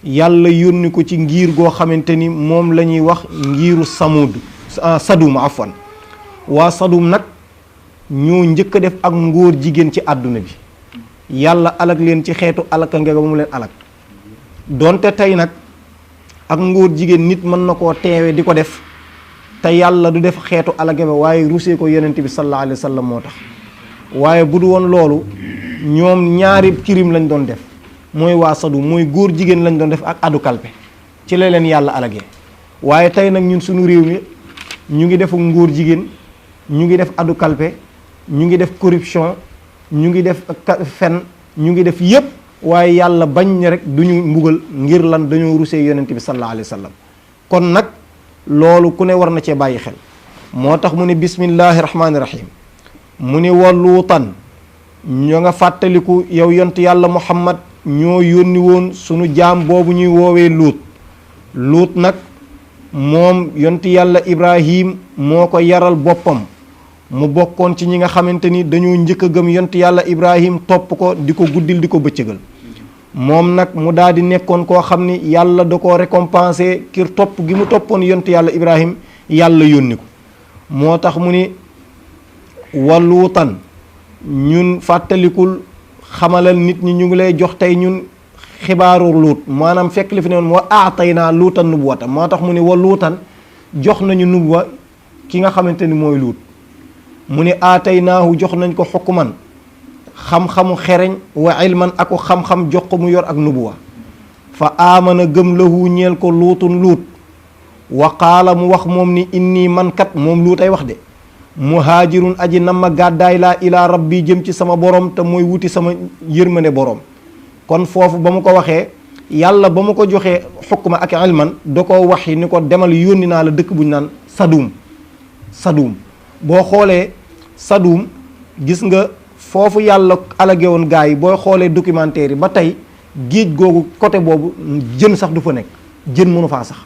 yàlla yónni ko ci ngir goo xamante ni moom la ñuy wax ngiiru sadum afwan waa sadum nag ñoo njëkk a def ak ngóor jigéen ci àdduna bi yàlla alag leen ci xeetu alaka ngega ba mu leen alag donte tey nag ak ngóor jigéen nit mën na koo teewe di ko def te yàlla du def xeetu alage ba waaye rusee ko yonent bi sallallahu alayhi wa sallam moo tax waaye bu du woon loolu ñoom ñaari kirim lañ doon def mooy waa sadum mooy góor jigéen lañ doon def ak adu kalpe ci la leen yàlla alagee waaye tey nag ñun suñu réew mi ñu ngi def ngóor jigéen ñu ngi def adu kalpe ñu ngi def corruption ñu ngi def fen ñu ngi def yépp waaye yàlla bañ ne rek du ñu mbugal ngir lan dañoo rusee yonent bi sallallahu alayhi wa sallam kon nag loolu ku ne war na cee bàyyi xel moo tax mu ne bismillahi rahmaani rahim mu ne wa luutan ñoo nga fàttaliku yow yont yàlla muhammad ñoo yónni woon sunu jaam boobu ñuy woowee luut nag moom yont yàlla ibrahim moo ko yaral boppam mu bokkoon ci ñi nga xamante ni dañoo njëkk a gëm yont yàlla ibrahim topp ko di ko guddil di ko bëccëgal moom nag mu daal di nekkoon koo xam ni yàlla da koo récompensé kir topp gi mu toppoon yont yàlla ibrahim yàlla yónni ko moo tax mu ni waluutan ñun fàttalikul xamalal nit ñi ñu ngi lay jox tey ñun xibaaru luut maanaam fekk li fi ne woon wa aataynaa luutan nubuwata moo tax mu ni waluutan jox nañu nubuwa ki nga xamante ni mooy luut mu ni aataynaahu jox nañ ko xukman xam-xamu xereñ wa ilman ako xam-xam jox ko mu yor ak nubuwa fa aamana gëm lahu ñeel ko luutun luut wa qaala mu wax moom ni inni man kat moom luut ay wax de muhaajirun aji nam ma gàddaay laa ilaa rabbi jëm ci sama borom te mooy wuti sama yërmande borom kon foofu ba mu ko waxee yàlla ba mu ko joxee xukma ak ilman da ko wax yi ni ko demal yónni naa la dëkk bu ñu naan sadum boo xoolee sadum gis nga foofu yàlla alage woon gaa yi booy xoolee documentaire yi ba tey géej googu côté boobu jën sax du fa nekk jën mënu faa sax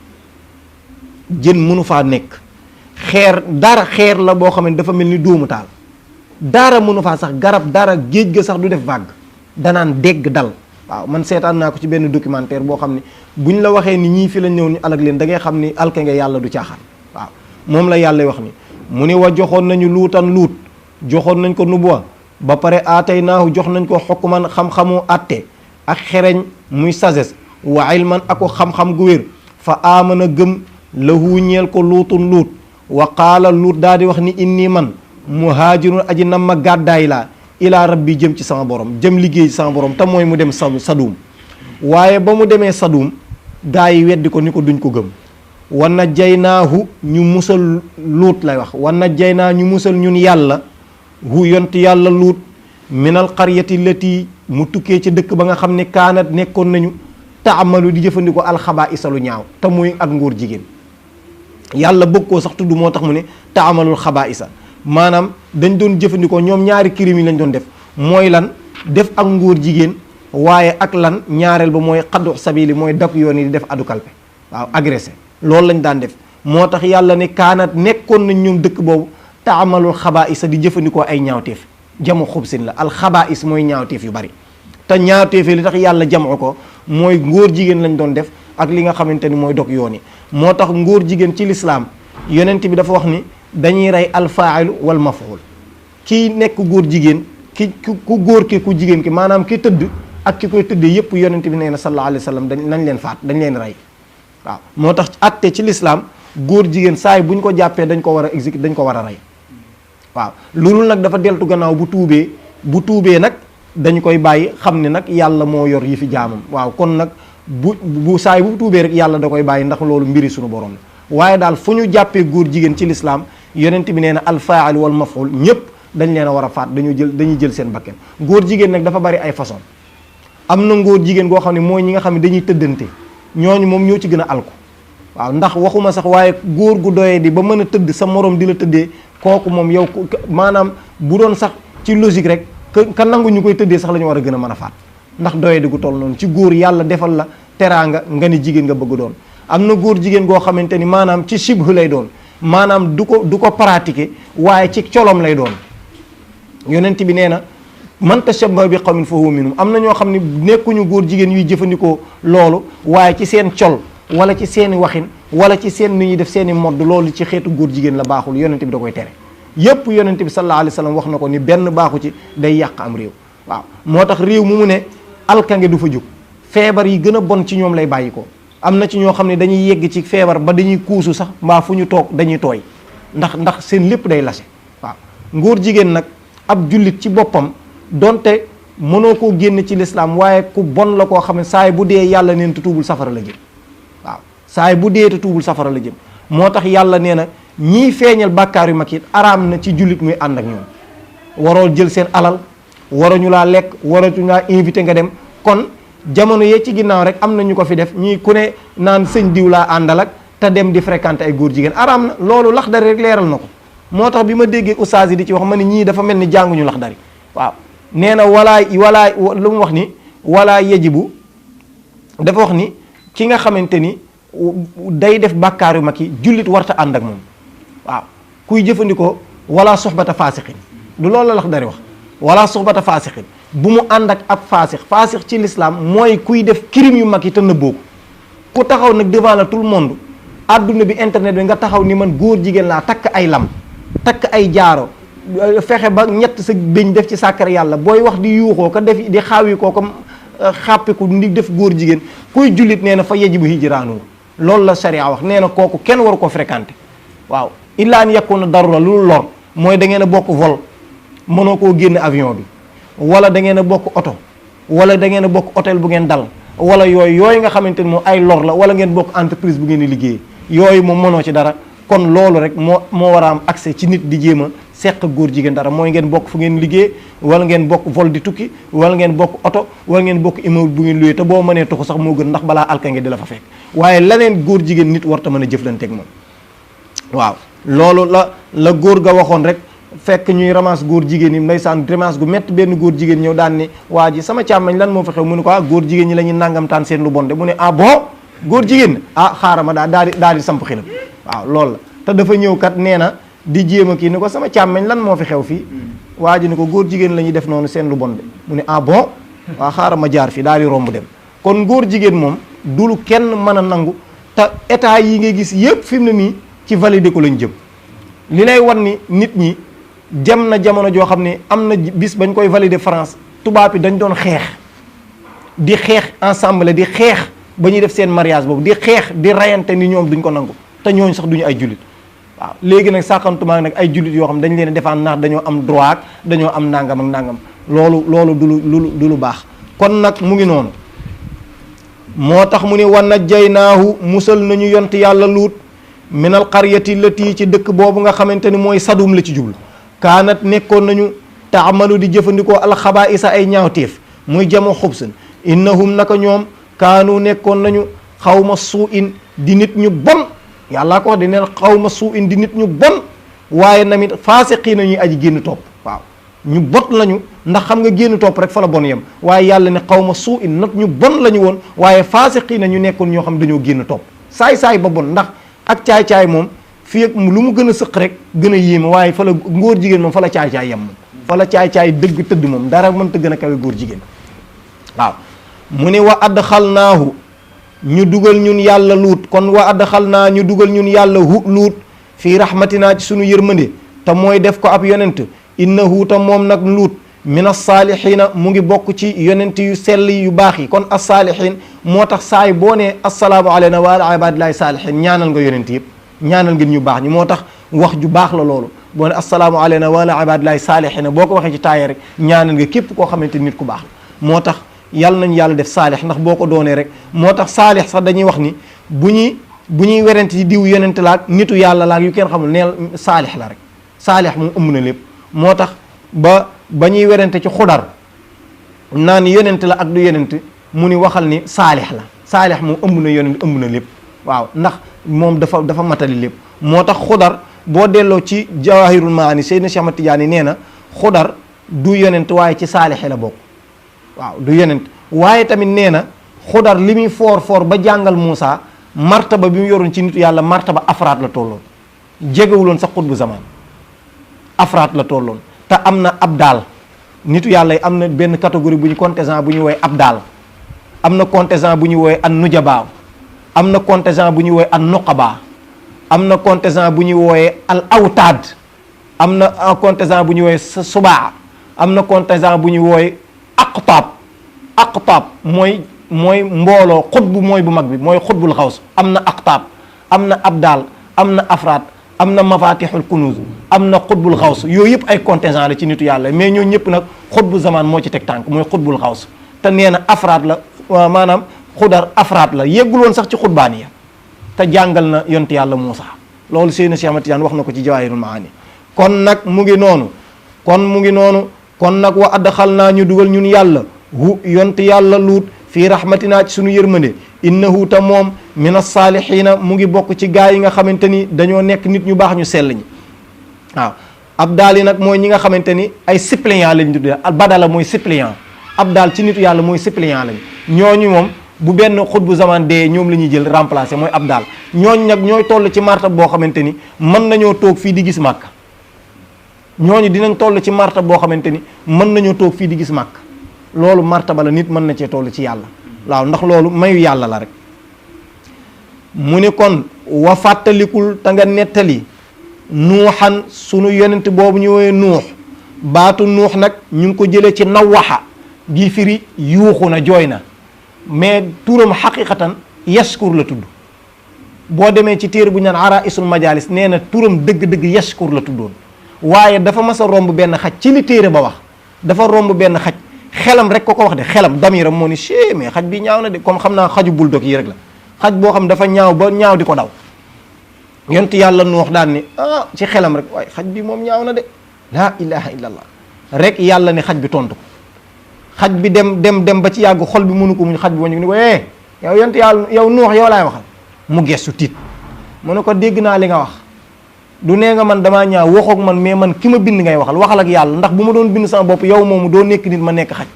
jën mënu faa nekk xeer la boo xam ne dafa mel ni dóomu taal dara mënu faa sax garab dara géej ga sax du def vague danaan dégg dal waaw man seetaan naa ko ci benn documentaire boo xam ne buñ la waxee ni ñii fi la ñëw ni alag leen da ngay xam ni alke nga yàlla du caaxaan waaw moom la yàlla wax ni mu ni wa joxoon nañu luut joxoon nañ ko nubuwa ba pare aataynaahu jox nañ ko xukman xam-xamu atte ak xereñ muy sagesse wa ilman ako xam-xam gu wér fa aamana gëm lahu ñeel ko luutun luut wa qaala luut daal di wax ni inni man muhaajirun aji nam ma gàddaay laa ilaa rabbi jëm ci sama borom jëm liggéey ci sama borom te mooy mu dem sadum waaye ba mu demee sadum gaa yi weddi ko ni ko duñ ko gëm wa najjaynaahu ñu musal luut lay wax wa najjaynaa ñu musal ñun yàlla hu yont yàlla luut minal qaryati lati mu tukkee ci dëkk ba nga xam ne kaanat nekkoon nañu taamalu di jëfandikoo alxabaa isalu ñaaw te muy ak ngóor jigéen yàlla bëgg koo sax tudd moo tax mu ne taamalul xabaa isa maanaam dañ doon jëfandikoo ñoom ñaari crime yi lañ doon def mooy lan def ak ngóor jigéen waaye ak lan ñaareel ba mooy xaddu sabili mooy dak yoon yi di def adu kalpe waaw agressé loolu lañ daan def moo tax yàlla ne kaanat nekkoon nañ ñoom dëkk boobu taamalul xabaa isa di jëfandikoo ay ñaawteef jamu xubsin la alxabaa is mooy ñaawteef yu bari te ñaawteef li tax yàlla jamu ko mooy ngóor jigéen lañ doon def ak li nga xamante ni mooy dog yoon yi moo tax ngóor jigéen ci lislaam yonent bi dafa wax ni dañuy rey alfaa'ilu wal maf'ul kii nekk góor jigéen ku góor ki ku jigéen ki maanaam ki tëdd ak ki koy tëddee yépp yonent bi nee na sallallahu alayhi wa sallam nañ leen faat dañ leen rey waaw moo tax atte ci lislaam góor jigéen saay bu ñu ko jàppee dañ ko war a exécuter dañ ko war a rey waaw loolu nag dafa deltu gannaaw bu tuubee nag dañ koy bàyyi xam ne nag yàlla moo yor yi fi jaamam waaw kon nag bu saay bu tuubee rek yàlla da koy bàyyi ndax loolu mbiri suñu borom la waaye daal fu ñu jàppee góor jigéen ci lislaam yonent bi nee na alfaa'il wal maf'ul ñépp dañ leen a war a faat dañuy jël seen bakken góor jigéen nag dafa bari ay façon am na ngóor jigéen goo xam ne mooy ñi nga xam ne dañuy tëddante ñooñu moom ñoo ci gën a alku waaw ndax waxuma sax waaye góor gu doyee di ba mën a tëdd sa morom di la tëddee kooku moom yow maanaam bu doon sax ci logique rek ka nangu ñu koy tëddee sax la ñu war a gën a mën a faat ndax doyee di gu toll noonu ci góor yàlla defal la teraanga nga ni jigéen nga bëgg doon am na góor jigéen goo xamante ni maanaam ci shibh lay doon maanaam du ko pratiquer waaye ci colom lay doon yonent bi nee na man tashabbaha bi qawmin fa huwa minhum am na ñoo xam ne nekkuñu góor jigéen yuy jëfandikoo loolu waaye ci seen col wala ci seeni waxin wala ci seen ni ñuy def seeni modd loolu ci xeetu góor jigéen la baaxul yonente bi da koy tere yépp yonente bi sallallahu alayhi wa sallam wax na ko ni benn baaxu ci day yàq am réew waaw moo tax réew mu ne alkange du fa jóg feebar yi gën a bon ci ñoom lay bàyyi ko am na ci ñoo xam ne dañuy yegg ci feebar ba dañuy kuusu sax mbaa fu ñu toog dañuy tooy ndax seen lépp day lase waaw ngóor jigéen nag ab jullit ci boppam donte mënoo koo génn ci lislaam waaye ku bon la koo xam ne saay bu dee yàlla neen te tuubul safara la jëm waaw saay bu dee te tuubul safara la jëm moo tax yàlla nee na ñiy feeñal bàkkaar yu mag it araam na ci jullit muy ànd ak ñoom waroo jël seen alal waruñu laa lekk waruñu laa invité nga dem kon jamono yee ci ginnaaw rek am na ñu ko fi def ñii ku ne naan sëñ diw laa àndal ak te dem di fréquenter ay góor jigéen araam na loolu Laxdari rek leeral na ko moo tax bi ma déggee ustaas yi di ci wax ma ne ñii dafa mel ni jànguñu Laxdari waaw nee na walaa lu mu wax ni walaa yajibu dafa wax ni ki nga xamante ni day def bàkkaar yu mag yi jullit warta ànd ak moom waaw kuy jëfandikoo wala soxbata faasixin du loolu la Laxdari wax wala soxbata faasixin bu mu ànd ak ab faasix ci l'islam mooy kuy def crime yu mag yi te nëbboo ko ku taxaw nag devant la tout le monde adduna bi internet bi nga taxaw ni man góor jigéen laa takk ay lam takk ay jaaro fexe ba ñett sa béñ def ci sàkkar yàlla booy wax di yuuxoo ko def di xaawi koo ko xàppiku di def góor jigéen kuy jullit nee na fa yajibu hijraanu loolu la sharia wax nee na kooku kenn waru ko fréquenter waaw illa an yakuna darura lu lor mooy da ngeen a bokk vol mënoo koo génn avion bi wala da ngeen a bokk oto wala da ngeen a bokk hôtel bu ngeen dal wala yooyu nga xamante ni moom ay lor la wala ngeen bokk entreprise bu ngeen di liggéey yooyu moom mënoo ci dara kon loolu rek moo war a am accès ci nit di jéem a seq góor jigéen dara mooy ngeen bokk fu ngeen liggéey wala ngeen bokk vol di tukki wala ngeen bokk oto wala ngeen bokk immeuble bu ngeen luyee te boo mënee tuxu sax moo gën ndax balaa alkange di la fa fekk waaye leneen góor jigéen nit warta mën a jëflanteeg moom waaw loolu la góor ga waxoon rek fekk ñuy ramas góor jigéen yi ndeysaan ramas gu métti benn góor jigéen ñëw daan ni waa ji sama càmmañ lan moo fa xew mu ne ko góor jigéen ñi la ñuy nangamtaan seen lu bon de mu ne bon góor jigéen xaaral ma daal di samp xilam waaw loolu la te dafa ñëw kat nee na di jéem a kii ni ko sama càmmañ lan moo fi xew fii waa ji ni ko góor jigéen la ñuy def noonu seen lu bon de mu ne bon waaw xaaral ma jaar fii daal di romb dem kon góor jigéen moom dulu kenn mën a nangu te état yi ngay gis yépp fi mu ne nii ci valider ko lañ jëm li lay wan ni nit ñi jëm na jamono joo xam ne am na bis bañ koy valider France tubaab yi dañ doon xeex di xeex ensemble di xeex ba ñuy def seen mariage boobu di xeex di rayante ni ñoom duñ ko nangu te ñooñu sax duñu ay jullit waaw léegi nag sàkkantumaa nag ay jullit yoo xam dañ leen defaan ndax dañoo am droit dañoo am nangam ak nangam loolu du lu baax kon nag mu ngi noonu moo tax mu ne wa najjaynaahu musal nañu yont yàlla luut minal qaryati lati ci dëkk boobu nga xamante ni mooy sadum la ci jublu kaanat nekkoon nañu taamalu di jëfandikoo alxabaisa ay ñaawteef muy jamo xubsin innahum naka ñoom kaanu nekkoon nañu xawma suu in di nit ñu bon yàllaa ko wax di neen xawma suu in di nit ñu bon waaye namit faasiqii na ñuy aji génn topp waaw ñu bot lañu ndax xam nga génn topp rek fa la bon yem waaye yàlla ne xawma suu in nag ñu bon la ñu woon waaye faasiqii na ñu nekkoon ñoo xam dañoo génn topp saay-saay ba bon ndax ak caay-caay moom fii ak lu mu gën a sëq rek gën a yéeme waaye fa la ngóor jigéen moom fa la caay-caay yem moom fa la caay-caay dëgg tëdd moom dara mënta gën a kawe góor jigéen waaw mu ne wa adxalnaahu ñu dugal ñun yàlla luut kon wa adxalnaa ñu dugal ñun yàlla luut fii rahmatinaa ci sunu yërmande te mooy def ko ab yonent innahu ta moom nag luut min as-saalihiina mu ngi bokk ci yonent yu sell yu baax yi kon as-saalihiin moo tax saay boo ne assalaamu alayna wa ala ibaadillaahi saalihiin ñaanal nga yonent yëpp ñaanal ngeen ñu baax ñi moo tax wax ju baax la loolu boo ne assalaamu alayna wa ala ibaadillaahi saalihiina boo ko waxee ci taaya rek ñaanal nga képp koo xamante nit ku baax la moo tax yàlla nañu yàlla def saalix ndax boo ko doonee rek moo tax saalix sax dañuy wax ni bu ñuy werante ci diw yonent laak nitu yàlla laak yu kenn xamul neel saalix la rek saalix moom ëmb na lépp moo tax ba ñuy werante ci xudar naan yonent la ak du yonent mu ni waxal ni saalix la saalix moom ëmb na yonent ëmb na lépp waaw ndax moom dafa matali lépp moo tax xudar boo delloo ci jawahirul maani Seydina Cheikh Ahmad Tidiane nee na xudar du yonent waaye ci saalix la bokk waaw du yonent waaye tamit nee na xudar li muy foor ba jàngal Moussa martaba bi mu yoroon ci nitu yàlla martaba afraat la tolloon jegewuloon sax xutbu zaman afraat la tolloon te am na ab daal nitu yàlla yi am na benn catégorie bu ñu contingent bu ñu woowee abdal, am na contingent bu ñu woowee an nujabaa, am na contingent bu ñu woowee an nuqaba, am na contingent bu ñu woowee al awtaad, am na contingent bu ñu woowee subaa, am na contingent bu ñu woowee aqtaab. Aqtaab mooy mbooloo, xutbu mooy bu mag bi, mooy xutbul xaws. am na aqtaab, am na abdal, am na afraad, am na mafatixul kunuz, am na xutbul xaws. yooyu yëpp ay contingent la ci nitu yàlla, mais ñoo ñëpp nag xutbu zaman moo ci teg tànk, mooy xutbul xaws. te nee na afraad la, maanaam xudar afraad la, yeggul woon sax ci xutbaaniya, te jàngal na yonti yàlla Muusa. loolu Seydina Cheikh Ahmad Tidiane wax na ko ci Jawaahirul Maani. kon nag mu ngi noonu, kon nag wa adxal naa ñu dugal ñun yàlla hu yonti yàlla luut fii rahmatinaa ci suñu yërmande, innahu ta moom min as-saalihiina mu ngi bokk ci gaa yi nga xamante ni dañoo nekk nit ñu baax ñu sell ñi. waaw abdaal yi nag mooy ñi nga xamante ni ay suppléant lañ tuddee, badala mooy suppléant, abdaal ci nitu yàlla mooy suppléant lañ. ñooñu moom bu benn xutbu zaman dee ñoom la ñuy jël remplacer, mooy abdaal. ñooñu nag ñooy toll ci martab boo xamante ni mën nañoo toog fii di gis màkk. ñooñu dinañ toll ci martab boo xamante ni mën nañoo toog fii di gis màkk. loolu martaba la, nit mën na cee toll ci yàlla. waaw ndax loolu mayu yàlla la rek. mu ne kon wa fàttalikul te nga nettali nuuxan sunu yonent boobu ñu woowee nuux. baatu nuux nag ñu ngi ko jëlee ci nawaxa gi firi yuuxu na, jooy na, mais turam xaqiqatan yaskur la tudd. boo demee ci téere bu ñu naan araisul majalis nee na turam dëgg-dëgg yaskur la tuddoon. waaye dafa mas a romb benn xaj, ci li téere ba wax dafa romb benn xaj, xelam rek ko wax de, xelam damiram moo ni chee mais xaj bi ñaaw na de, comme xam naa xaju bulldog yi rek la, xaj boo xam dafa ñaaw ba ñaaw di ko daw. yonent yàlla nu wax daan ni ci xelam rek, waaye xaj bi moom ñaaw na de, laa ilaha illallah, rek yàlla ne xaj bi tontu ko. xaj bi dem ba ci yàgg xol bi mënu ko muñ, xaj bi wañu ni ko yow yonent yàlla, yow nuux yow laay waxal. mu gestu tiit, mu ne ko dégg naa li nga wax, du nee nga man damaa ñaaw, waxoog man, mais man ki ma bind ngay waxal ak yàlla, ndax bu ma doon bind sama bopp yow moomu doo nekk nit ma nekk xaj.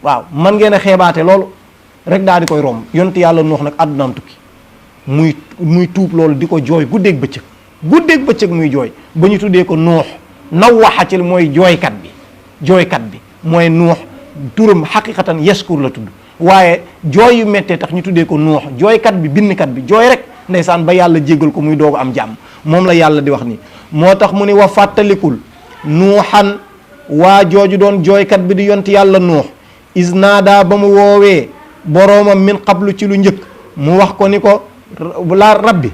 waaw man ngeen a xeebaate loolu rek daal di koy romb. yonent yàlla nuux nag àddunaam tukki, muy tuub loolu di ko jooy guddeeg bëccëg muy jooy ba ñu tuddee ko nuux. nawaxacil mooy jooykat bi mooy nuux, turam xaqiqatan yaskur la tudd, waaye jooy yu méttee tax ñu tuddee ko nuux, jooykat bi, bindkat bi, jooy rek ndeysaan ba yàlla jéggal ko muy doog am jàmm. moom la yàlla di wax ni, moo tax mu ne wa fàttalikul nuuxan waa jooju doon jooykat bi di yont yàlla nuux, isnaada ba mu woowee boroomam min qablu ci lu njëkk, mu wax ko ni ko laa rabbi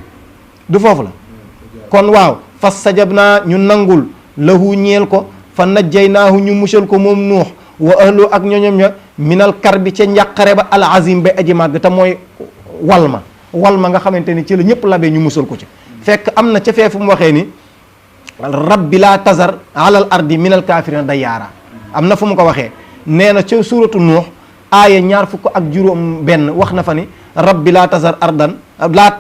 du foofu la kon waaw fas sajabnaa ñu nangul lahu ñeel ko, fa najjaynaahu ñu musal ko moom nuux, wa ahlu ak ñoñom ña minal karbi ca njàqare ba al azim ba aji màgg, te mooy wal ma nga xamante ni ci la ñëpp labee ñu musal ko ci. fekk am na ca feefu mu waxee ni rabbi laa tazar alal ardi minal kaafirina dayyaara, am na fu mu ko waxee, nee na ca suuratu nuux aaya 25 wax na fa ni rabbi laa tazar ardan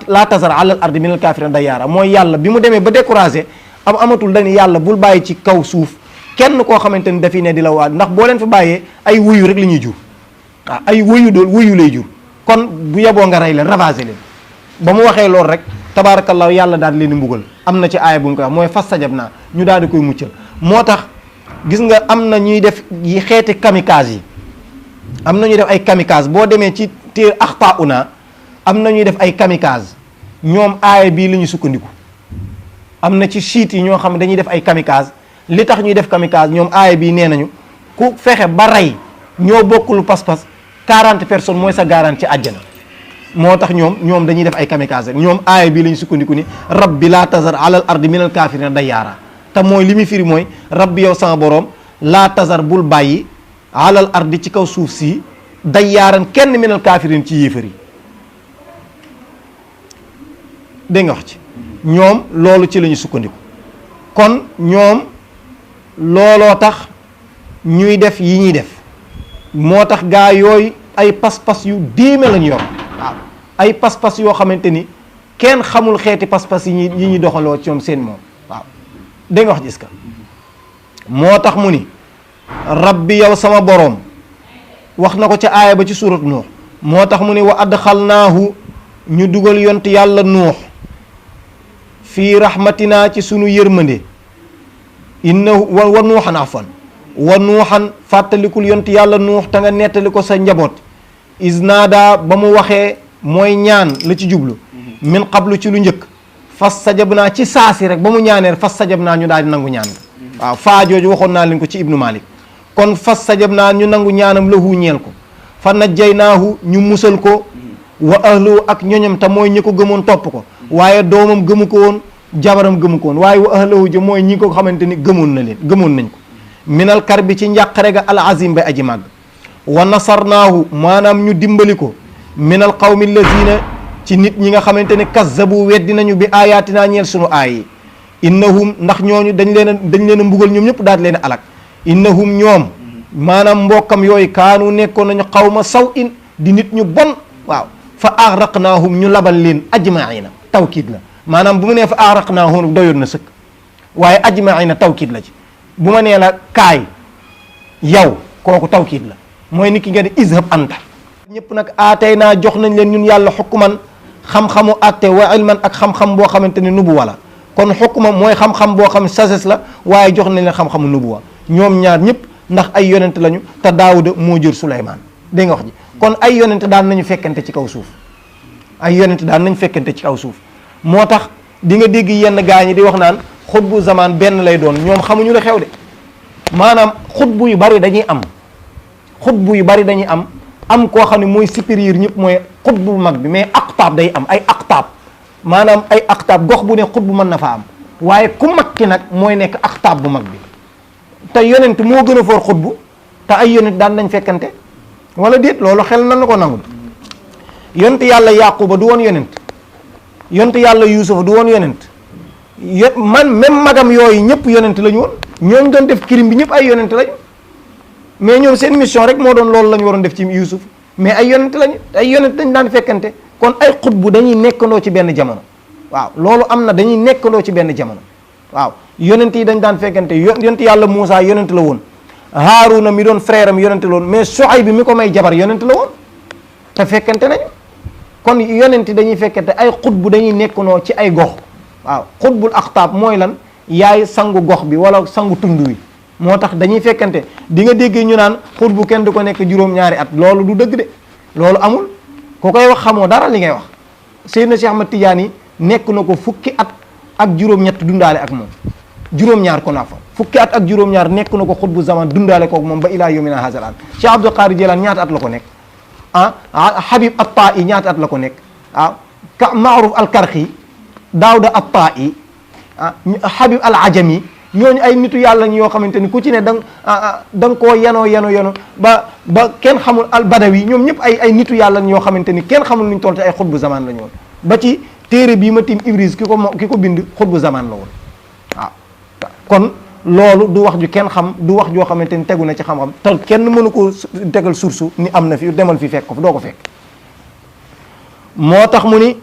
laa tazar alal ardi minal kaafirina dayyaara. mooy yàlla bi mu demee ba découragé amatul dañu yàlla bul bàyyi ci kaw suuf kenn koo xamante ni dafi ne di la waa, ndax boo leen fi bàyyee ay wuyu rek la ñuy jur. ay wuyu lay jur, kon bu yeboo nga rey leen, ravager leen. ba mu waxee loolu rek tabaarakallaahu yàlla daal di leen di mbugal. am na ci aaya bu mu koy wax mooy fas sajab naa, ñu daal di koy muccal. moo tax gis nga am na ñuy def yi xeeti kamikaze yi, am na ñuy def ay kamikaze. boo demee ci téer axtauna am na ñuy def ay kamikaze, ñoom aaya bii la ñu sukkandiku. am na ci siit yi ñoo xam ne dañuy def ay kamikaze, li tax ñuy def kamikaze ñoom aaya bii nee nañu ku fexe ba rey ñoo bokkul pas-pas 40 personnes mooy sa garanti ci àjjana. moo tax ñoom dañuy def ay kamikaze, ñoom aaya bii la ñu sukkandiku ni rabbi laa tazar alal ardi minal kaafirina dayyaara. te mooy li muy firi mooy rabbi yow sama borom laa tazar bul bàyyi alal ardi ci kaw suuf si dayyaaran kenn minal kaafirin ci yéefar yi. dégg nga wax ci ñoom loolu ci la ñu sukkandiku. kon ñoom looloo tax ñuy def yi ñuy def, moo tax gaa yooyu ay pas-pas yu déeme lañu yor. waaw ay pas-pas yoo xamante ni kenn xamul xeeti pas-pas yi ñuy doxaloo ci ñoom seen moom. waaw dégg nga wax gis ka moo tax mu ni rabbi yow sama boroom, wax na ko ca aaya ba ci suurat nuux. moo tax mu ni wa adxalnaahu ñu dugal yont yàlla nuux fii rahmatinaa ci sunu yërmande, innahu wa nuuxan afwan wa nuuxan fàttalikul yonent yàlla nuux te nga nettali ko sa njaboot isnaada ba mu waxee mooy ñaan la ci jublu min qablu ci lu njëkk fas sajab naa ci saasi rek ba mu ñaanee fas sajab naa ñu daal di nangu ñaan waaw faa jooju waxoon naa leen ko ci ibnu malik kon fas sajab naa ñu nangu ñaanam lahu ñeel ko fa najjaynaahu ñu musal ko wa ahlu ak ñoñam te mooy ñi ko gëmoon topp ko waaye doomam gëmu ko woon jabaram gëmu ko woon waaye wa ahlahu ja mooy ñi ko xamante ni gëmoon nañ ko minal kar bi ci njàqare ga al azim bay aji màgg wa nasarnaahu maanaam ñu dimbali ko minal qawmi allazina ci nit ñi nga xamante ni kazzabu weddi nañu bi ayatina ñeel sunu aay yi innahum ndax ñooñu dañ leen a mbugal ñoom ñëpp daal leen alak innahum ñoom maanaam mbokkam yooyu kaanu nekkoon nañu xawma saw in di nit ñu bon waaw fa agraqnaahum ñu labal leen ajmaina tawkiid la maanaam bu mu nee fa agraqnaahum doyoon na sëkk waaye ajmaina tawkiid la ci bu ma nee la kaay yow kooku tawkiid la mooy nit ki nga di izhab anta ñëpp nag aatay naa jox nañ leen ñun yàlla xukman xam-xamu atte wa ilman ak xam-xam boo xamante ne nubuwa la kon xukma mooy xam-xam boo xam sagesse la waaye jox nañ leen xam-xamu nubuwa ñoom ñaar ñëpp ndax ay yonent lañu te Daawuda moo jur Suleymaan dégg nga wax ji kon ay yonent daan nañu fekkante ci kaw suuf ay yonent daan nañu fekkante ci kaw suuf moo tax di nga dégg yenn gaa ñi di wax naan xutbu zaman benn lay doon ñoom xamuñu la xew de maanaam xutbu yu bari dañuy am xutbu yu bari dañuy am koo xam ne mooy supérieur ñëpp mooy xutbu bu mag bi mais aqtaab day am ay aqtaab maanaam ay aqtaab gox bu ne xutbu mën na fa am waaye ku mag ki nag mooy nekk aqtaab bu mag bi te yonent moo gën a foor xutbu te ay yonent daan nañ fekkante wala déet loolu xel nan na ko nangul yonent yàlla yaquba du woon yonent yonent yàlla yuusufa du woon yonent même magam yooyu ñëpp yonent la ñu woon ñooñu doon def crime bi ñëpp ay yonent lañu mais ñoom seen mission rek moo doon loolu la ñu waroon def ci Yuusuf mais ay yonent lañu ay yonent dañ daan fekkante kon ay xutbu dañuy nekkandoo ci benn jamono waaw loolu am na dañuy nekkandoo ci benn jamono waaw yonent yi dañ daan fekkante yonent yàlla Muusa yonent la woon Haaruna mi doon frère am yonent la woon mais Suayb bi mi ko may jabar yonent la woon te fekkante nañu kon yonent dañuy fekkante ay xutbu dañuy nekkandoo ci ay gox waaw xutbul axtaab mooy lan yaay sangu gox bi wala sangu tund wi moo tax dañuy fekkante di nga déggee ñu naan xutbu kenn du ko nekk juróom-ñaari at loolu du dëgg de loolu amul ku koy wax xamoo dara li ngay wax Seydina Cheikh Ahmad Tidiane yi nekk na ko fukki at ak juróom-ñett dundaale ak moom juróom-ñaar ko naa fa fukki at ak juróom-ñaar nekk na ko xutbu zaman dundaale kook moom ba ilaa yawmina haazal aan Cheikh Abdul Qaadir Jilaan ñaata at la ko nekk Habib at-Taa'i ñaata at la ko nekk Maaruf al-Karxi Daawda at-Taa'i Habib al-Ajami ñooñu ay nitu yàlla ñu yoo xamante ni ku ci ne da nga koo yeno ba kenn xamul al badawi ñoom ñëpp ay nitu yàlla ñoo xamante ni kenn xamul nuñ toll te ay xutbu zaman la ñu woon ba ci téere bii ma tim Ibris ki ko bind xutbu zaman la woon waaw kon loolu du wax ju kenn xam du wax joo xamante ni tegu na ci xam-xam te kenn mënu ko tegal source ni am na fi demal fi fekk ko doo ko fekk moo tax mu ni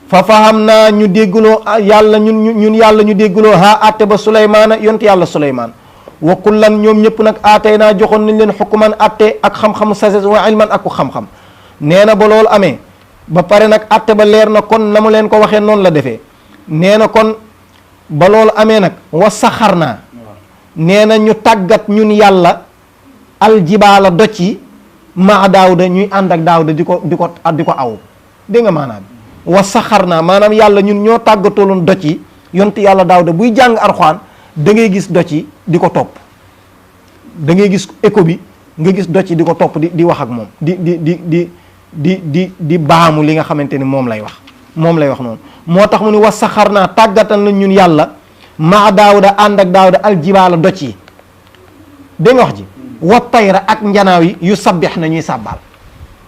fa faham naa ñu déggloo yàlla ñun yàlla ñu déggloo atte ba Suleymaana yont yàlla Suleymaan wa kullan ñoom ñëpp nag aatay naa joxoon nañ leen xukman atte ak xam-xam sagesse wa ilman ak ku xam-xam nee na ba loolu amee ba pare nag atte ba leer na kon na mu leen ko waxee noonu la defee nee na kon ba loolu amee nag wa saxar naa nee na ñu tàggat ñun yàlla aljibaala doj yi maa Daawuda ñuy ànd ak Daawuda di ko aw dégg nga maanaam wa saxar naa maanaam yàlla ñun ñoo tàggataloon doj yi yontu yàlla Daawuda buy jàng Alxuraan da ngay gis doj yi di ko topp da ngay gis écho bi nga gis doj yi di ko topp di wax ak moom di baamu li nga xamante ni moom lay wax noonu moo tax mu ni wa saxar naa tàggatal na ñun yàlla maa Daawuda ànd ak Daawuda aljibaala doj yi dégg nga wax ji wa tayra ak njanaaw yi yu sabbix na ñuy sàbbaal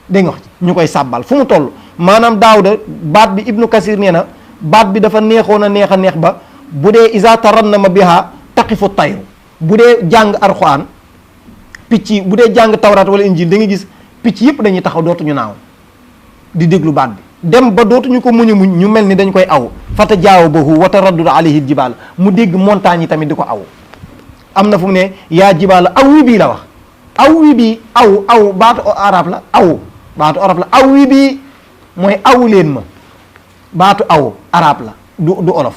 dégg nga wax ji ñu koy sàbbaal fu mu toll maanaam Daawuda baat bi Ibnu Kasir nee na baat bi dafa neexoon a neex ba bu dee isa tarannama biha taqifu tayru bu dee jàng Alxuraan picc yi bu dee jàng tawraat wala injil da nga gis picc yëpp dañuy taxaw dootuñu naaw di déglu baat bi dem ba dootuñu ko muñ ñu mel ni dañ koy aw fata jaaw bahu wa taraddud alayhi jibaal mu dégg montagne yi tamit di ko aw am na fu mu ne yaa jibaal aw wi bii la wax aw wi bii aw baatu arab la baatu arab la aw wi bii mooy awu leen ma baatu aw arab la du olof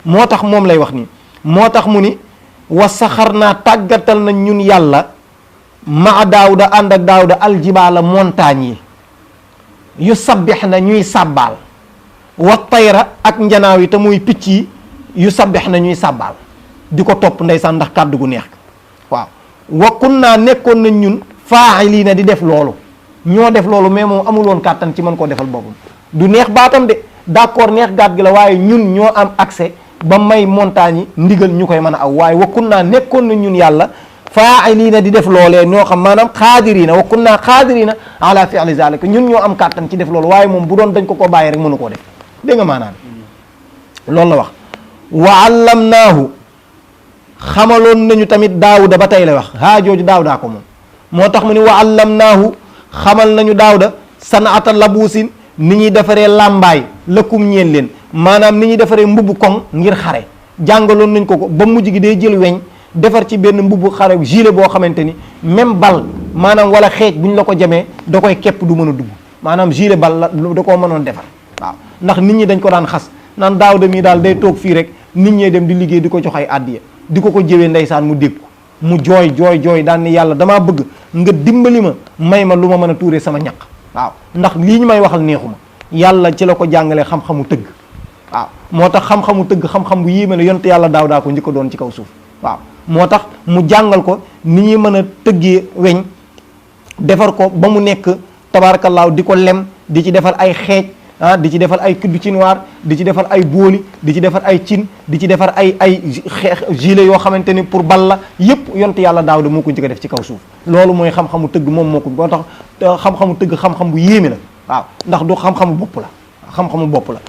moo tax moom lay wax nii moo tax mu ni wa saxar naa tàggatal na ñun yàlla maa daawuda ànd ak daawuda aljibaala montagne yi yu sabbix na ñuy sàbbaal wa tayra ak njanaaw yi te muy picc yi yu sabbix na ñuy sàbbaal di ko topp ndeysaan ndax kàddu gu neex waaw wa kunnaa nekkoon nañ ñun faa'iliina di def loolu ñoo def loolu mais moom amul woon kàttan ci mën koo defal boppam du neex baatam de d'accord neex gaat gi la waaye ñun ñoo am accès ba may montagne yi ndigal ñu koy mën a aw waaye wa kunnaa nekkoon nañ ñun yàlla faa'iliina di def loolee ñoo xam maanaam xaadiriina wa kunnaa xaadiriina ala fi'li zaalika ñun ñoo am kàttan ci def loolu waaye moom bu doon dañ ko bàyyi rek mënu koo def dégg nga maanaam loolu la wax wa allamnaahu xamaloon nañu tamit daawuda ba tey la wax haa jooju daawudaa ko moom moo tax mu ni wa allamnaahu xamal nañu daawuda sanaata labuusin ni ñuy defaree làmbaay lëkkum ñeen leen maanaam ni ñuy defaree mbubb koŋ ngir xare jàngaloon nañ ko ba mujj gi day jël weñ defar ci benn mbubb xare gilet boo xamante ni même bal maanaam wala xeej bu ñu la ko jamee da koy képp du mën a dugg maanaam gilet bal la da koo mënoon defar waaw ndax nit ñi dañ ko daan xas naan daawuda mii daal day toog fii rek nit ñee dem di liggéey di ko jox ay àddiya di ko jëwee ndeysaan mu dégg mu jooy daan ni yàlla damaa bëgg nga dimbali ma may ma lu ma mën a tuuree sama ñaq waaw ndax lii ñu may waxal neexuma yàlla ci la ko jàngalee xam-xamu tëgg waaw moo tax xam-xamu tëgg xam-xam bu yéeme la yonte yàlla daawudaa ko njëkk a doon ci kaw suuf waaw moo tax mu jàngal ko ni ñuy mën a tëggee weñ defar ko ba mu nekk tabaarakallaahu di ko lem di ci defar ay xeej di ci defar ay kuddu chinois di ci defar ay booli di ci defar ay cin di ci defar ay gilet yoo xamante ni pour bal la yépp yonte yàlla daawuda moo ko njëkk a def ci kaw suuf loolu mooy xam-xamu tëgg moom moo ko boo tax xam-xamu tëgg xam-xam bu yéeme la waaw ndax du xam-xamu bopp la xam-xamu bopp la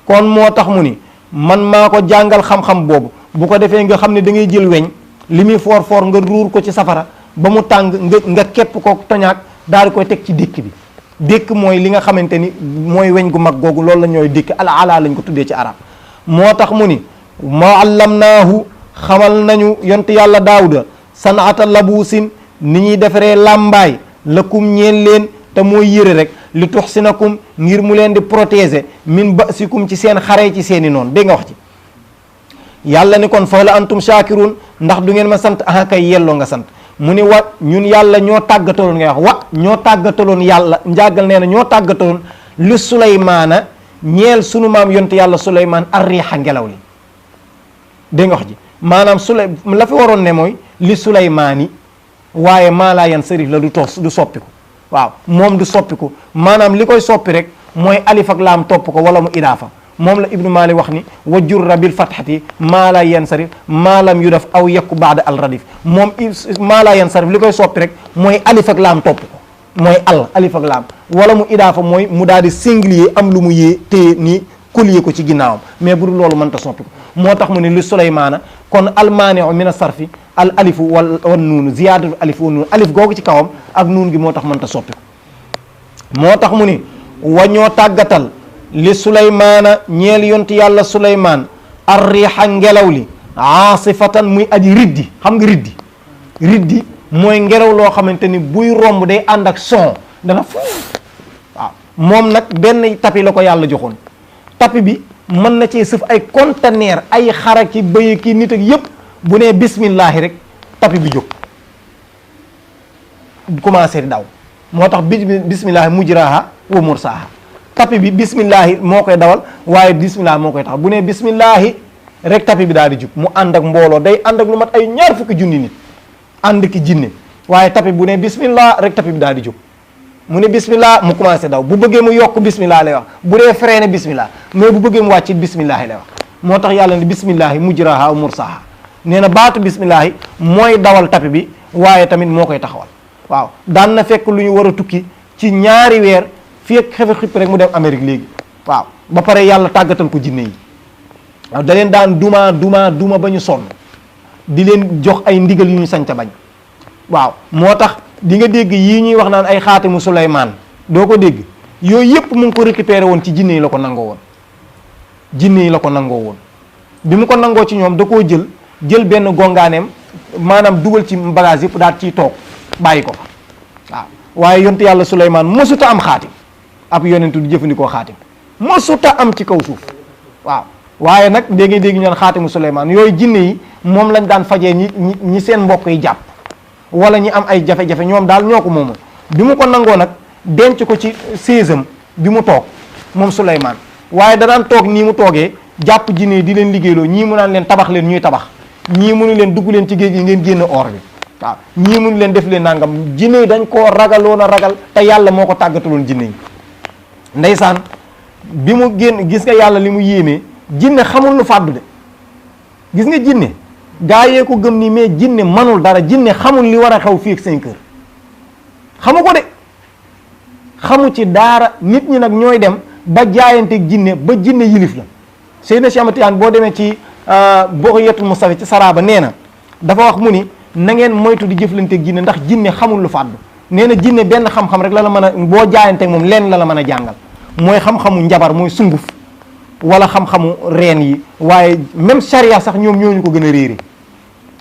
kon moo tax mu ni man maa ko jàngal xam-xam boobu bu ko defee nga xam ne da ngay jël weñ li muy foor nga ruur ko ci safara ba mu tàng nga képp ko toñaak daal di koy teg ci dékk bi dékk mooy li nga xamante ni mooy weñ gu mag googu loolu la ñooy dékk ala lañ ko tuddee ci arab moo tax mu ni ma allamnaahu xamal nañu yonte yàlla daawuda sanaata labuusin ni ñuy defaree làmbaay lakum ñeen leen te mooy yëre rek li tuxsinakum ngir mu leen di protéger min basikum ci seen xare ci seeni noonu dégg nga wax ci yàlla ni kon fa la antum shakirun ndax du ngeen ma sant ah kay yelloo nga sant mu ni wa ñun yàlla ñoo tàggataloon ngay wax ñoo tàggataloon yàlla njàggal nee na ñoo tàggataloon li Suleymaana ñeel sunu maam yonte yàlla Suleymaan arriixa ngelaw li dégg nga wax ji maanaam la fi waroon ne mooy li Suleymaani waaye maa laa yan sarif la du soppiku waaw moom du soppiku maanaam li koy soppi rek mooy alif ak laam topp ko wala mu idaafa moom la ibnu Malik wax ni wa jurra bil fatxati maa laa yansarif maa lam yu def aw yakku baada al radif moom maa laa yansarif li koy soppi rek mooy alif ak laam topp ko mooy al alif ak laam wala mu idaafa mooy mu daal di singulier am lu mu yee téye nii collier ko ci ginnaawam mais bu dul loolu mënta soppi ko moo tax mu ne li Suleymaana kon almaaniu min asarfi al alifu wal nuunu ziyaadatu alif wa nuun alif googu ci kawam ak nuun gi moo tax mënta soppi ko moo tax mu ni wa ñoo tàggatal li Suleymaana ñeel yonti yàlla Suleymaan arriixa ngelaw li aasifatan muy aji riddi xam nga riddi mooy ngelaw loo xamante ni buy romb day ànd ak son dana fuuf waaw moom nag benn tapi la ko yàlla joxoon tapi bi mën na cee sëf ay conteneur ay xara ki bëy ki nit ak yépp bu nee bismillahi rek tapi bi jóg commencé di daw moo tax bismillahi mujraha wa mursaha tapi bi bismillahi moo koy dawal waaye bismillahi moo koy tax bu nee bismillahi rek tapi bi daal di jug mu ànd ak mbooloo day ànd ak lu mat ay ñaar fukki junni nit ànd ki jinne waaye tapi bu nee bismillah rek tapi bi daal di jug mu ne bismillah mu commencé daw bu bëggee mu yokk bismillah lay wax bu dee freiné bismillah mais bu bëggee mu wàccit bismillahi lay wax moo tax yàlla ne bismillahi mujraha wa mursaha nee na baatu bismillahi mooy dawal tapi bi waaye tamit moo koy taxawal waaw daan na fekk lu ñu war a tukki ci ñaari weer fii ak xefe xipp rek mu dem Amérique léegi waaw ba pare yàlla tàggatal ko jinne yi waaw da leen daan duma ba ñu sonn di leen jox ay ndigal yu ñu sañ ca bañ waaw moo tax di nga dégg yii ñuy wax naan ay xaatimu Suleymaan doo ko dégg yooyu yëpp mu ngi ko récupéré woon ci jinne yi la ko nangoo woon jinne yi la ko nangoo woon bi mu ko nangoo ci ñoom da koo jël benn gongaaneem maanaam dugal ci bagage yëpp daal ciy toog bàyyi ko fa waaw waaye yontu yàlla Suleymaan mosuta am xaatim ab yonentu di jëfandikoo xaatim mosuta am ci kaw suuf waaw waaye nag dégg ñu naan xaatimu Suleymaan yooyu jinne yi moom lañ daan fajee ñi seen mbokk yi jàpp wala ñi am ay jafe-jafe ñoom daal ñoo ko moomoon bi mu ko nangoo nag denc ko ci séesam bi mu toog moom Suleymaan waaye da daan toog nii mu toogee jàpp jinne yi di leen liggéeyloo ñii mu naan leen tabax leen ñuy tabax ñii mënu leen dugg leen ci géej gi ngeen génn or bi waaw ñii mënu leen def leen nangam jinne yi dañ koo ragaloon a ragal te yàlla moo ko tàggataloon jinne yi ndeysaan bi mu génn gis nga yàlla li mu yéemee jinne xamul lu fàddu de gis nga jinne gaa yee ko gëm nii mais jinne manul dara jinne xamul li war a xew fii ak 5 heures xamu ko de xamu ci daara nit ñi nag ñooy dem ba jaayanteeg jinne ba jinne yilif la Seydina Cheikh Ahmad Tidiane boo demee ci Bughyatul Mustafa ci Saraba nee na dafa wax mu ni na ngeen moytu di jëflanteeg jinne ndax jinne xamul lu fàddu nee na jinne benn xam-xam rek la la mën a boo jaayanteeg moom leen la mën a jàngal mooy xam-xamu njabar mooy sunguf wala xam-xamu reen yi waaye même charia sax ñoom ñooñu ko gën a réere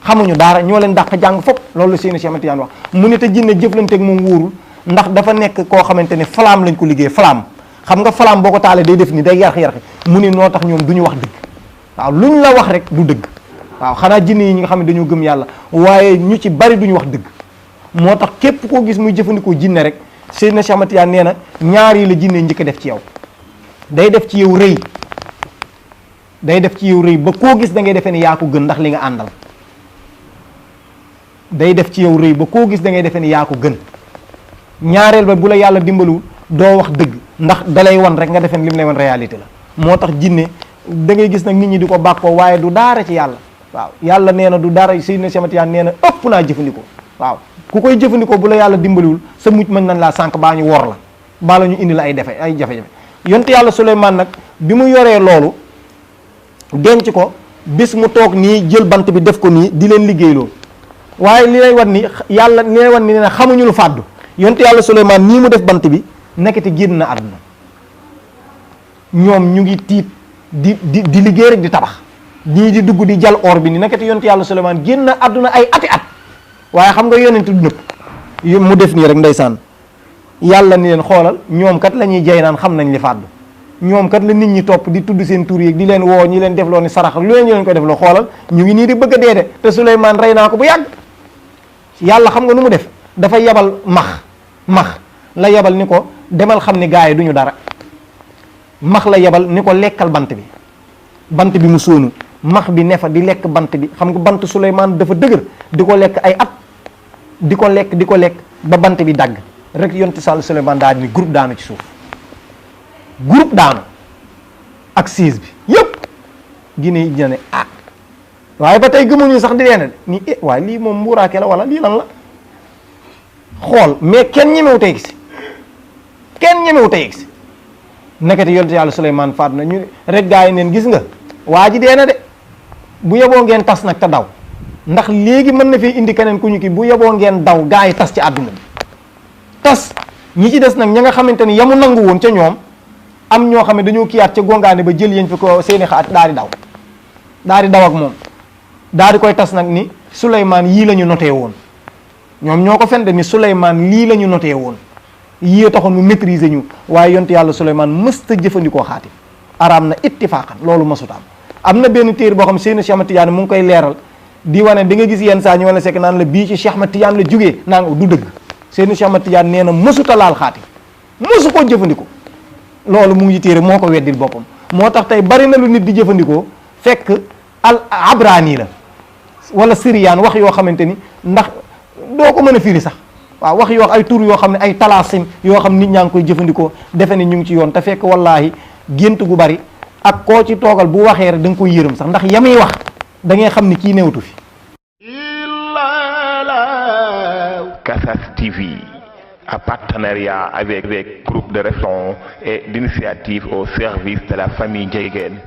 xamuñu daara ñoo leen dàq jàng fopp loolu la Seydina Cheikh Ahmad Tidiane wax mu ne te jinne jëflanteeg moom wóorul ndax dafa nekk koo xamante ne flamme lañ ko liggéey flamme xam nga flamme boo ko taalee day def ni day yarx-yarxi mu ne noo tax ñoom du ñu wax dëgg waaw luñ la wax rek du dëgg waaw xanaa jinne yi ñi nga xam ne dañoo gëm yàlla waaye ñu ci bari duñu wax dëgg moo tax képp koo gis muy jëfandikoo jinne rek Seydina Cheikh Ahmad Tidiane nee na ñaar yi la jinne njëkk a def ci yow day def ci yow rëy day def ci yow rëy ba koo gis da ngay defee ne yaa ko gën ndax li nga àndal day def ci yow rëy ba koo gis da ngay defee ne yaa ko gën ñaareel ba bu la yàlla dimbaluwul doo wax dëgg ndax dalay wan rek nga defee ne li mu lay wan réalité la moo tax jinne da ngay gis nag nit ñi di ko bàkkoo waaye du daara ci yàlla waaw yàlla nee na du daara Seydina Cheikh Ahmad Tidiane nee na ëpp naa jëfandikoo waaw ku koy jëfandikoo bu la yàlla dimbaliwul sa mujj mën nañ laa sànq baa ñu wor la baa la ñu indi la ay jafe-jafe yonte yàlla Suleymaan nag bi mu yoree loolu denc ko bis mu toog nii jël bant bi def ko nii di leen liggéeyloo waaye li lay wan ni yàlla li lay wan ni ne xamuñu lu fàddu yonte yàlla Suleymaan nii mu def bant bi nekkati génn na àdduna ñoom ñu ngi tiit di liggéey rek di tabax ñii di dugg di jal or bi ni nekkati yonte yàlla Suleymaan génn na àdduna ay ati at waaye xam nga yonent du nëpp mu def nii rek ndeysaan yàlla ni leen xoolal ñoom kat la ñuy jay naan xam nañ li fàddu ñoom kat la nit ñi topp di tudd seen tur yi di leen woo ñi leen def loo ni sarax lu leen ñu leen koy def loo xoolal ñu ngi nii di bëgg a dee de te Suleymaan rey naa ko bu yàgg yàlla xam nga nu mu def dafa yebal max la yebal ni ko demal xam ni gars yi duñu dara max la yebal ni ko lekkal bant bi mu sóonu max bi ne fa di lekk bant bi xam nga bant Suleymaan dafa dëgër di ko lekk ay at di ko lekk ba bant bi dagg rek yonti sàll Suleymaan daal ni groupe daanu ci suuf groupe daanu ak siis bi yëpp gine yi ne waaye ba tey gëmuñu sax di leen ni waaye lii moom mbuuraake la wala lii lan la xool mais kenn ñemewu tey gis nekkati yonte yàlla Suleymaan faat na ñu rek gaa yi neen gis nga waa ji dee na de bu yeboo ngeen tas nag te daw ndax léegi mën na fee indi keneen ku ñu ki bu yeboo ngeen daw gaa yi tas ci àdduna bi tas ñi ci des nag ña nga xamante ni yamu nangu woon ca ñoom am ñoo xam ne dañoo kiyaat ca gongaane ba jël yéen fi ko seeni xaat daal di daw ak moom daal di koy tas nag ni Suleymaan yii la ñu notee woon ñoom ñoo ko fen de ni Suleymaan lii la ñu notee woon yii taxoon mu maîtriser ñu waaye yonte yàlla Suleymaan mësta jëfandikoo xaatim araam na ittifaqan loolu mësut am na benn téere boo xam Seydina Cheikh Ahmad Tidiane mu ngi koy leeral di wane di nga gis yenn saa ñu wane sekk naan la bii ci Cheikh Ahmad Tidiane la jógee naan du dëgg Seydina Cheikh Ahmad Tidiane nee na mësuta laal xaatim mësu koo jëfandikoo loolu mu ngi ci téere moo ko weddil boppam moo tax tey bari na lu nit di jëfandikoo fekk al abrani la wala siriyaan wax yoo xamante ni ndax doo ko mën a firi sax waaw wax yoo ay tur yoo xam ne ay talaasim yoo xam nit ñaa ngi koy jëfandikoo defe ne ñu ngi ci yoon te fekk wallaahi gént gu bari ak koo ci toogal bu waxee rek da nga koy yërëm sax ndax yamuy wax da ngay xam ni kii newatu fi. Casas TV, en partenariat avec Groupe de Réflexion et d'initiative au service de la famille Ndiéguène.